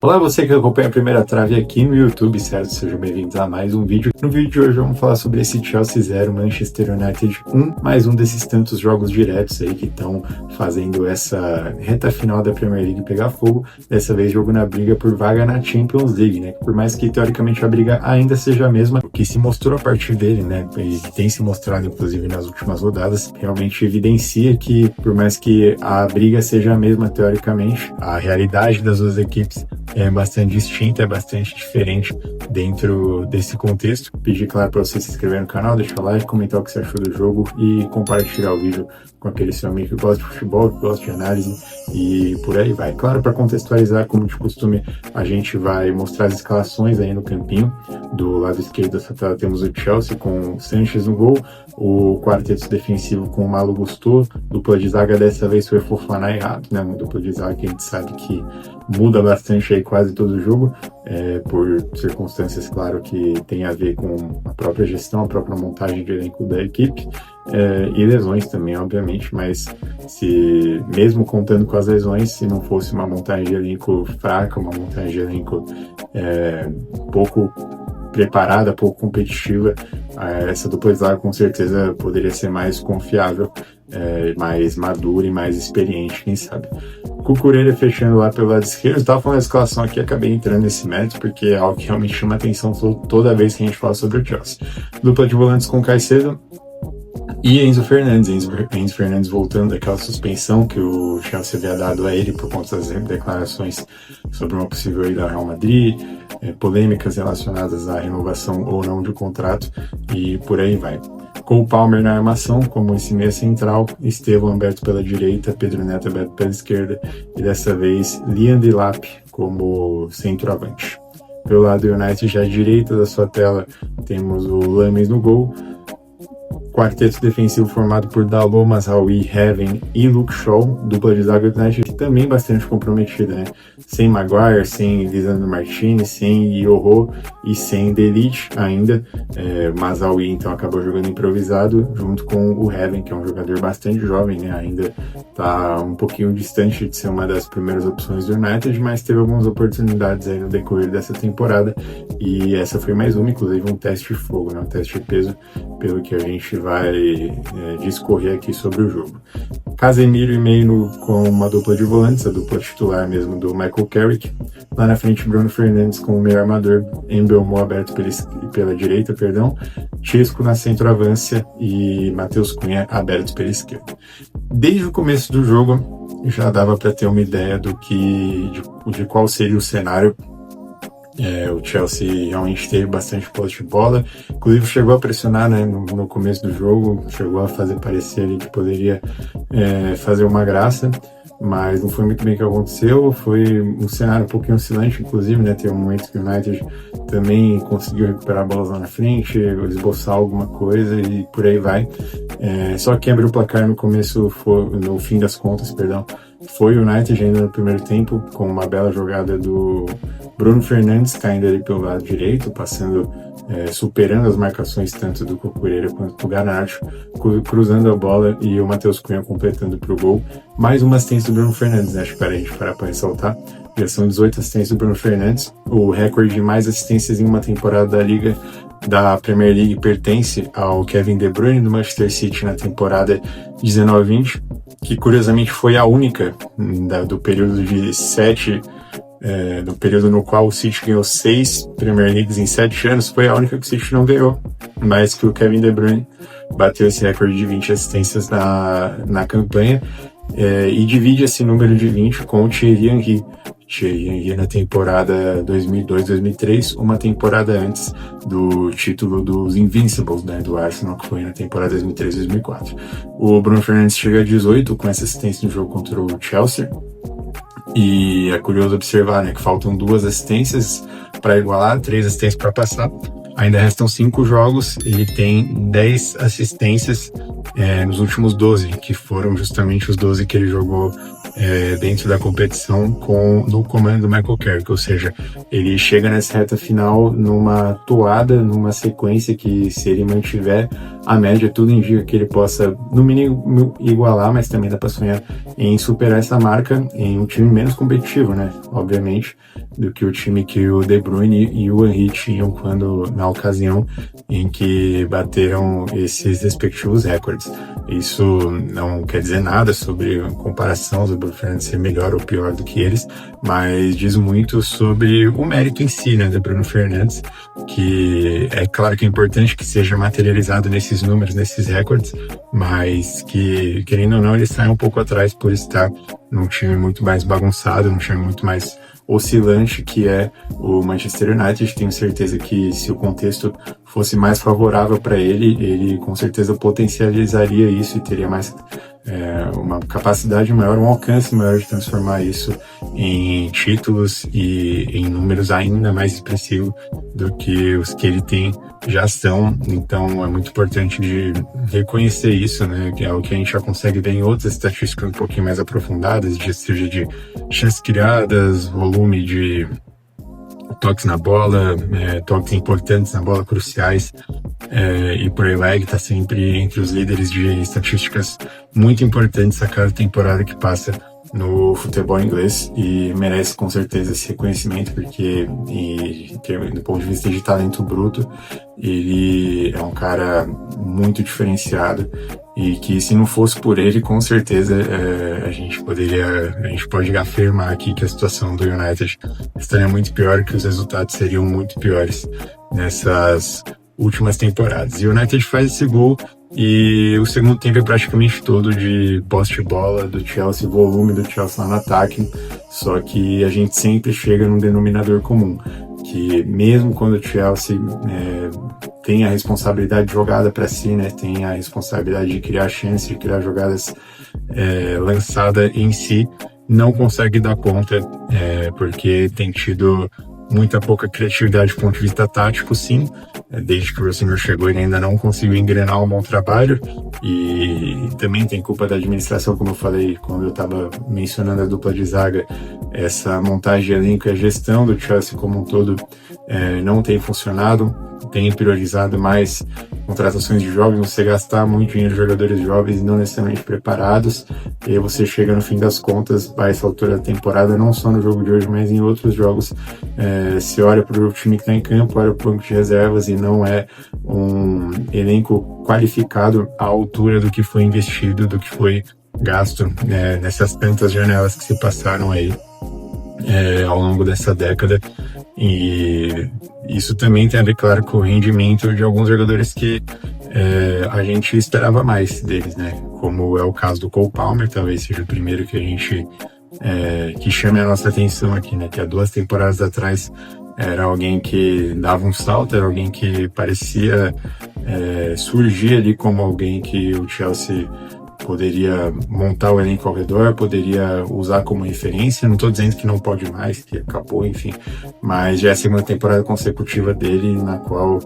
Olá, você que acompanha a Primeira Trave aqui no YouTube, certo? Sejam bem-vindos a mais um vídeo. No vídeo de hoje vamos falar sobre esse Chelsea 0, Manchester United 1, mais um desses tantos jogos diretos aí que estão fazendo essa reta final da Premier League pegar fogo. Dessa vez jogo na briga por vaga na Champions League, né? Por mais que teoricamente a briga ainda seja a mesma, o que se mostrou a partir dele, né? E tem se mostrado inclusive nas últimas rodadas, realmente evidencia que por mais que a briga seja a mesma teoricamente, a realidade das duas equipes é bastante distinta, é bastante diferente dentro desse contexto. Pedir, claro, para você se inscrever no canal, deixar like, comentar o que você achou do jogo e compartilhar o vídeo com aquele seu amigo que gosta de futebol, que gosta de análise e por aí vai. Claro, para contextualizar, como de costume, a gente vai mostrar as escalações aí no campinho. Do lado esquerdo dessa tela temos o Chelsea com o Sanches no gol, o quarteto defensivo com o Malo Gusto, dupla de zaga dessa vez foi Fofana e Rato, né? Uma dupla de zaga que a gente sabe que muda bastante aí quase todo o jogo, por circunstâncias, claro, que tem a ver com a própria gestão, a própria montagem de elenco da equipe, e lesões também, obviamente, mas se mesmo contando com as lesões, se não fosse uma montagem de elenco fraca, uma montagem de elenco pouco preparada, pouco competitiva, essa dupla de zaga com certeza poderia ser mais confiável, mais madura e mais experiente, quem sabe. Cucurella fechando lá pelo lado esquerdo. Eu estava falando da escalação aqui, acabei entrando nesse mérito, porque é algo que realmente chama atenção toda vez que a gente fala sobre o Chelsea. Dupla de volantes com Caicedo e Enzo Fernandes. Enzo Fernandes voltando daquela suspensão que o Chelsea havia dado a ele por conta das declarações sobre uma possível ida ao Real Madrid, polêmicas relacionadas à renovação ou não de contrato e por aí vai. Com o Palmer na armação, como esse meia central, Estevão aberto pela direita, Pedro Neto aberto pela esquerda e dessa vez Liam Delap como centroavante. Pelo lado do United, já à direita da sua tela, temos o Lames no gol, quarteto defensivo formado por Dalot, Mazraoui, Heaven e Luke Shaw, dupla de zaga do United que também bastante comprometida, né? Sem Maguire, sem Lisandro Martinez, sem Yoho e sem De Ligt ainda. Mazraoui então acabou jogando improvisado junto com o Heaven, que é um jogador bastante jovem, né? Ainda tá um pouquinho distante de ser uma das primeiras opções do United, mas teve algumas oportunidades aí no decorrer dessa temporada e essa foi mais uma, inclusive um teste de fogo, né? Um teste de peso, pelo que a gente vai discorrer aqui sobre o jogo. Casemiro e Maino com uma dupla de volantes, a dupla titular mesmo do Michael Carrick. Lá na frente, Bruno Fernandes com o meio armador, Mbeumo aberto pela direita, Chesco na centroavância e Matheus Cunha aberto pela esquerda. Desde o começo do jogo já dava para ter uma ideia de qual seria o cenário. O Chelsea realmente teve bastante posse de bola, inclusive chegou a pressionar, né, no começo do jogo, chegou a fazer parecer ali que poderia fazer uma graça, mas não foi muito bem o que aconteceu. Foi um cenário um pouquinho oscilante, inclusive, né, teve um momento que o United também conseguiu recuperar bolas lá na frente, esboçar alguma coisa e por aí vai. Só que abriu o placar no fim das contas, foi o United ainda no primeiro tempo, com uma bela jogada do Bruno Fernandes caindo ali pelo lado direito, superando as marcações tanto do Cucurella quanto do Garnacho, cruzando a bola e o Matheus Cunha completando para o gol. Mais uma assistência do Bruno Fernandes, né? Acho que a gente parar para ressaltar. Já são 18 assistências do Bruno Fernandes. O recorde de mais assistências em uma temporada da Premier League pertence ao Kevin De Bruyne do Manchester City na temporada 19-20, que curiosamente foi a única do período de 7, do período no qual o City ganhou 6 Premier Leagues em 7 anos, foi a única que o City não ganhou, mas que o Kevin De Bruyne bateu esse recorde de 20 assistências na campanha, e divide esse número de 20 com o Thierry Henry na temporada 2002-2003, uma temporada antes do título dos Invincibles, né, do Arsenal, que foi na temporada 2003-2004. O Bruno Fernandes chega a 18 com essa assistência no jogo contra o Chelsea, e é curioso observar, né, que faltam 2 assistências para igualar, 3 assistências para passar. Ainda restam 5 jogos, ele tem 10 assistências nos últimos 12, que foram justamente os 12 que ele jogou dentro da competição no comando do Michael Carrick, ou seja, ele chega nessa reta final numa toada, numa sequência que, se ele mantiver a média, tudo indica que ele possa, no mínimo, igualar, mas também dá para sonhar em superar essa marca em um time menos competitivo, né? Obviamente, do que o time que o De Bruyne e o Henry tinham na ocasião em que bateram esses respectivos recordes. Isso não quer dizer nada sobre comparação do Bruno Fernandes ser melhor ou pior do que eles, mas diz muito sobre o mérito em si, né, do Bruno Fernandes, que é claro que é importante que seja materializado nesses números, nesses recordes, mas que, querendo ou não, ele sai um pouco atrás por estar num time muito mais bagunçado, num time muito mais oscilante, que é o Manchester United. Tenho certeza que, se o contexto fosse mais favorável para ele com certeza potencializaria isso e teria mais uma capacidade maior, um alcance maior de transformar isso em títulos e em números ainda mais expressivos do que os que ele tem já são. Então é muito importante de reconhecer isso, né? Que é o que a gente já consegue ver em outras estatísticas um pouquinho mais aprofundadas, seja de chances criadas, volume de toques na bola, toques importantes na bola, cruciais, e por aí vai. Ele está sempre entre os líderes de estatísticas muito importantes a cada temporada que passa no futebol inglês, e merece com certeza esse reconhecimento, porque do ponto de vista de talento bruto, ele é um cara muito diferenciado, e que, se não fosse por ele, com certeza a gente pode afirmar aqui que a situação do United estaria muito pior, que os resultados seriam muito piores nessas últimas temporadas. E o United faz esse gol, e o segundo tempo é praticamente todo de posse de bola do Chelsea, volume do Chelsea lá no ataque, só que a gente sempre chega num denominador comum, que mesmo quando o Chelsea tem a responsabilidade de jogada para si, né, tem a responsabilidade de criar chances, de criar jogadas lançadas em si, não consegue dar conta, porque tem tido muita pouca criatividade do ponto de vista tático, sim. Desde que o Rossoneri chegou, ele ainda não conseguiu engrenar um bom trabalho, e também tem culpa da administração, como eu falei quando eu estava mencionando a dupla de zaga. Essa montagem de elenco e a gestão do Chelsea como um todo não tem funcionado, tem priorizado mais contratações de jovens, você gastar muito dinheiro em jogadores jovens e não necessariamente preparados, e aí você chega no fim das contas, a essa altura da temporada, não só no jogo de hoje, mas em outros jogos, você olha para o time que está em campo, olha para o banco de reservas, e não é um elenco qualificado à altura do que foi investido, do que foi gasto nessas tantas janelas que se passaram aí ao longo dessa década. E isso também tem a ver, claro, com o rendimento de alguns jogadores que a gente esperava mais deles, né? Como é o caso do Cole Palmer, talvez seja o primeiro que a gente que chame a nossa atenção aqui, né? Que há 2 temporadas atrás era alguém que dava um salto, era alguém que parecia surgir ali como alguém que o Chelsea poderia montar o elenco ao redor, poderia usar como referência. Não estou dizendo que não pode mais, que acabou, enfim, mas já é a segunda temporada consecutiva dele na qual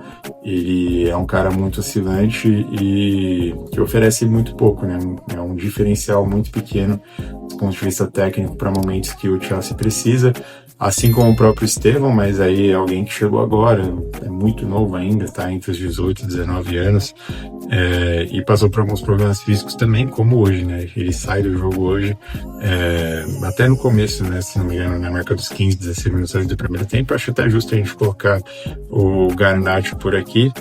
ele é um cara muito oscilante e que oferece muito pouco, né? É um diferencial muito pequeno do ponto de vista técnico para momentos que o Chelsea precisa, assim como o próprio Estevão, mas aí é alguém que chegou agora, é muito novo ainda, está entre os 18 e 19 anos, e passou por alguns problemas físicos também, como hoje, né? Ele sai do jogo hoje, até no começo, né? Se não me engano, na marca dos 15, 16 minutos do primeiro tempo. Acho até justo a gente colocar o Garnacho por aqui,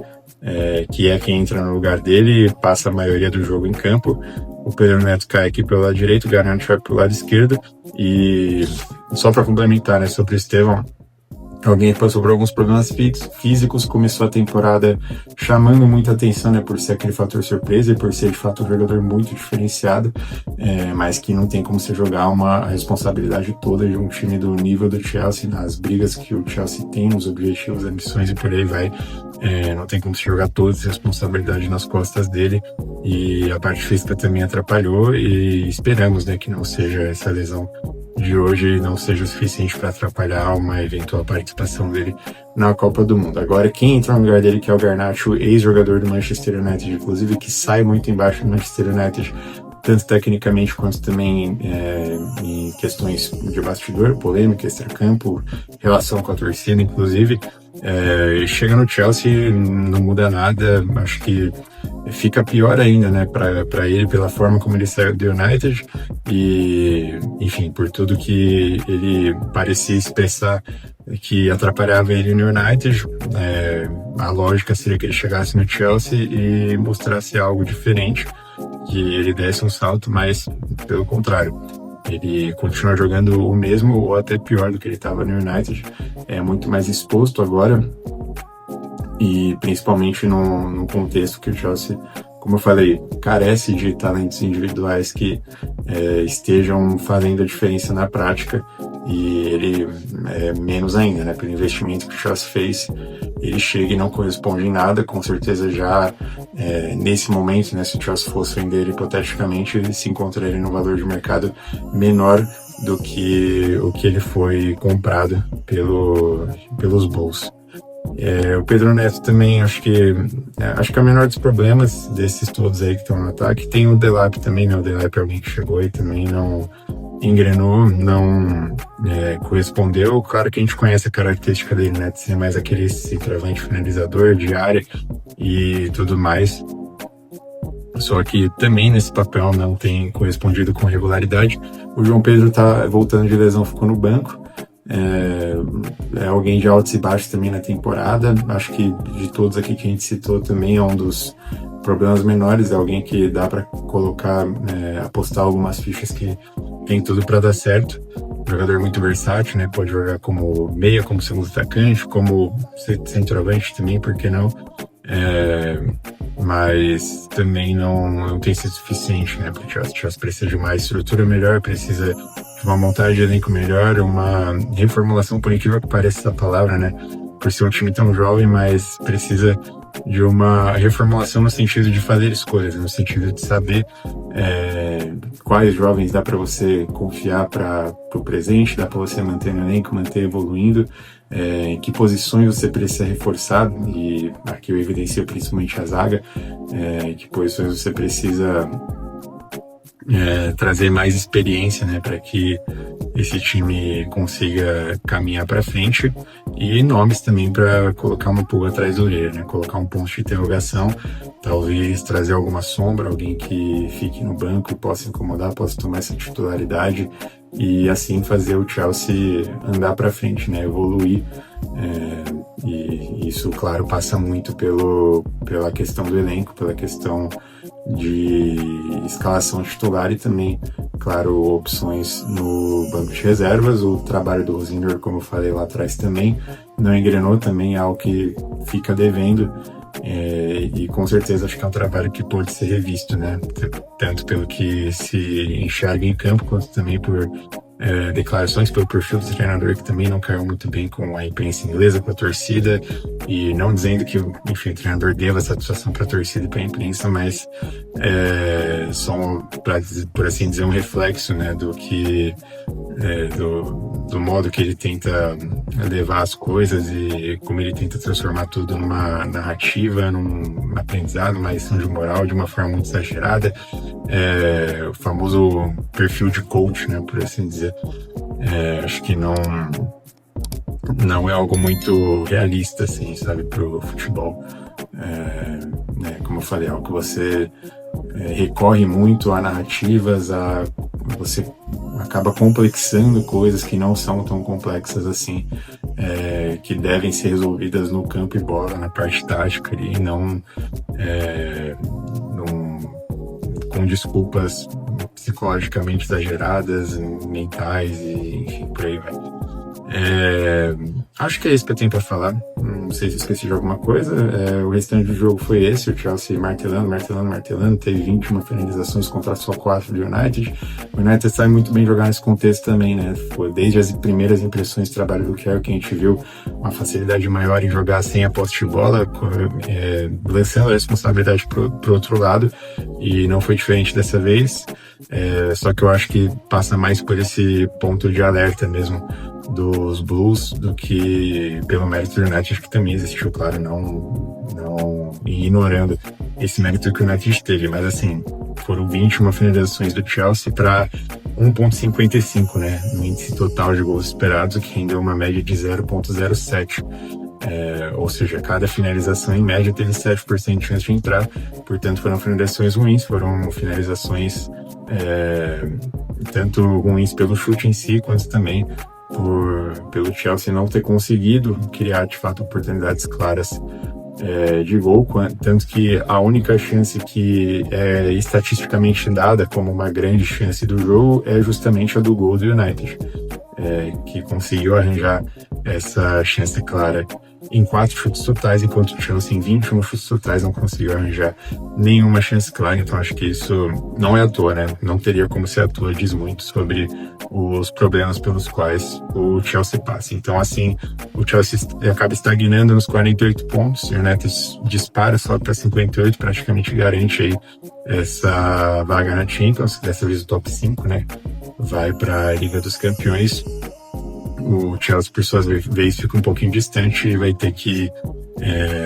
que é quem entra no lugar dele e passa a maioria do jogo em campo. O Pedro Neto cai aqui pelo lado direito, o Garnacho vai pelo lado esquerdo. E só para complementar, né, sobre o Estevão, alguém que passou por alguns problemas físicos, começou a temporada chamando muita atenção, né, por ser aquele fator surpresa e por ser de fato um jogador muito diferenciado, mas que não tem como você jogar a responsabilidade toda de um time do nível do Chelsea, nas brigas que o Chelsea tem, nos objetivos, ambições e por aí vai. Não tem como se jogar toda essa responsabilidade nas costas dele, e a parte física também atrapalhou, e esperamos, né, que não seja essa lesão de hoje, não seja o suficiente para atrapalhar uma eventual participação dele na Copa do Mundo. Agora, quem entra no lugar dele, que é o Garnacho, ex-jogador do Manchester United, inclusive, que sai muito embaixo do Manchester United tanto tecnicamente quanto também em questões de bastidor, polêmica, extracampo, relação com a torcida, inclusive. Chega no Chelsea, não muda nada, acho que fica pior ainda, né, para ele, pela forma como ele saiu do United e, enfim, por tudo que ele parecia expressar que atrapalhava ele no United. A lógica seria que ele chegasse no Chelsea e mostrasse algo diferente, que ele desse um salto, mas pelo contrário, ele continua jogando o mesmo ou até pior do que ele estava no United. É muito mais exposto agora, e principalmente num contexto que o Chelsea, como eu falei, carece de talentos individuais que estejam fazendo a diferença na prática, e ele menos ainda, né? Pelo investimento que o Chelsea fez, ele chega e não corresponde em nada. Com certeza já nesse momento, né, se o Chelsea fosse vender hipoteticamente, ele se encontraria num valor de mercado menor do que o que ele foi comprado pelos Bulls. O Pedro Neto também, acho que o menor dos problemas desses todos aí que estão no ataque. Tem o Delap também, né? O Delap é alguém que chegou e também não engrenou, não correspondeu. Claro que a gente conhece a característica dele, né, de ser mais aquele centroavante finalizador de área e tudo mais. Só que também nesse papel não tem correspondido com regularidade. O João Pedro tá voltando de lesão, ficou no banco. É alguém de altos e baixos também na temporada. Acho que de todos aqui que a gente citou também é um dos problemas menores. É alguém que dá para colocar, apostar algumas fichas que tem tudo para dar certo. Jogador muito versátil, né? Pode jogar como meia, como segundo atacante, como centroavante também, por que não? Mas também não tem sido suficiente, né? Porque o Chelsea precisa de uma estrutura melhor, precisa de uma montagem de elenco melhor, uma reformulação, por incrível que pareça essa palavra, né? Por ser um time tão jovem, mas precisa de uma reformulação no sentido de fazer escolhas, no sentido de saber quais jovens dá para você confiar para o presente, dá para você manter no elenco, manter evoluindo, em que posições você precisa reforçar, e aqui eu evidencio principalmente a zaga, em que posições você precisa trazer mais experiência, né, para que esse time consiga caminhar para frente, e nomes também para colocar uma pulga atrás da orelha, né, colocar um ponto de interrogação, talvez trazer alguma sombra, alguém que fique no banco e possa incomodar, possa tomar essa titularidade e assim fazer o Chelsea andar para frente, né, evoluir. E isso, claro, passa muito pela questão do elenco, pela questão de escalação titular e também, claro, opções no banco de reservas. O trabalho do Rosinger, como eu falei lá atrás, também não engrenou, também é algo que fica devendo, e com certeza acho que é um trabalho que pode ser revisto, né? Tanto pelo que se enxerga em campo, quanto também por declarações, pelo perfil do treinador, que também não caiu muito bem com a imprensa inglesa, com a torcida, e não dizendo que, enfim, o treinador deva satisfação para a torcida e para a imprensa, mas são, por assim dizer, um reflexo, né, do que do modo que ele tenta levar as coisas e como ele tenta transformar tudo numa narrativa, num aprendizado, uma lição de moral de uma forma muito exagerada, o famoso perfil de coach, né, por assim dizer. Acho que não é algo muito realista, assim, sabe, pro futebol. Como eu falei, é algo que você recorre muito a narrativas, você acaba complexando coisas que não são tão complexas assim, que devem ser resolvidas no campo e bola, na parte tática ali, não com desculpas psicologicamente exageradas, mentais e enfim, por aí vai. Acho que é isso que eu tenho para falar. Não sei se eu esqueci de alguma coisa. O restante do jogo foi esse, o Chelsea martelando, teve 21 finalizações contra só 4 do United. O United sabe muito bem jogar nesse contexto também, né? Foi desde as primeiras impressões de trabalho do Kerr que a gente viu uma facilidade maior em jogar sem a posse de bola, lançando a responsabilidade pro outro lado, e não foi diferente dessa vez. Só que eu acho que passa mais por esse ponto de alerta mesmo dos Blues do que pelo mérito do United, que também existiu, claro, não ignorando esse mérito que o United teve, mas assim, foram 21 finalizações do Chelsea para 1,55, né, no índice total de gols esperados, o que rendeu uma média de 0,07. Ou seja, cada finalização em média teve 7% de chance de entrar, portanto foram finalizações ruins, foram finalizações tanto ruins pelo chute em si, quanto também pelo Chelsea não ter conseguido criar de fato oportunidades claras de gol, tanto que a única chance que é estatisticamente dada como uma grande chance do jogo é justamente a do gol do United, que conseguiu arranjar essa chance clara em 4 chutes totais, enquanto o Chelsea em 21 chutes totais não conseguiu arranjar nenhuma chance clara. Então acho que isso não é à toa, né? Não teria como ser à toa, diz muito sobre os problemas pelos quais o Chelsea passa. Então assim, o Chelsea acaba estagnando nos 48 pontos, o United dispara só para 58, praticamente garante aí essa vaga na Champions, dessa vez o top 5, né? Vai para a Liga dos Campeões. O Chelsea, por sua vez, fica um pouquinho distante e vai ter que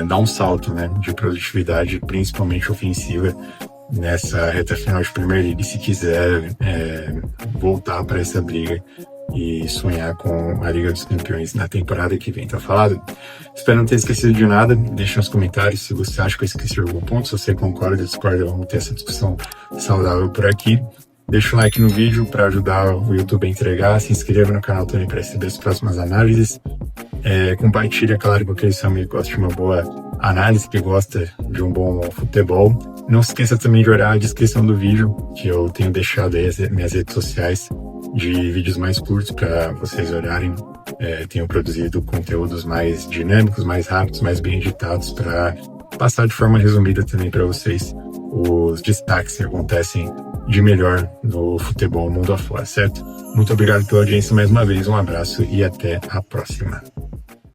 dar um salto, né, de produtividade, principalmente ofensiva, nessa reta final de Premier League, se quiser voltar para essa briga e sonhar com a Liga dos Campeões na temporada que vem. Tá falado? Espero não ter esquecido de nada. Deixa nos comentários se você acha que eu esqueci algum ponto, se você concorda ou discorda, vamos ter essa discussão saudável por aqui. Deixa um like no vídeo para ajudar o YouTube a entregar, se inscreva no canal também para receber as próximas análises. Compartilha, claro, com aquele seu amigo que gosta de uma boa análise, que gosta de um bom futebol. Não se esqueça também de olhar a descrição do vídeo, que eu tenho deixado aí as minhas redes sociais de vídeos mais curtos para vocês olharem. Tenho produzido conteúdos mais dinâmicos, mais rápidos, mais bem editados, para passar de forma resumida também para vocês os destaques que acontecem de melhor no futebol mundo afora, certo? Muito obrigado pela audiência mais uma vez, um abraço e até a próxima.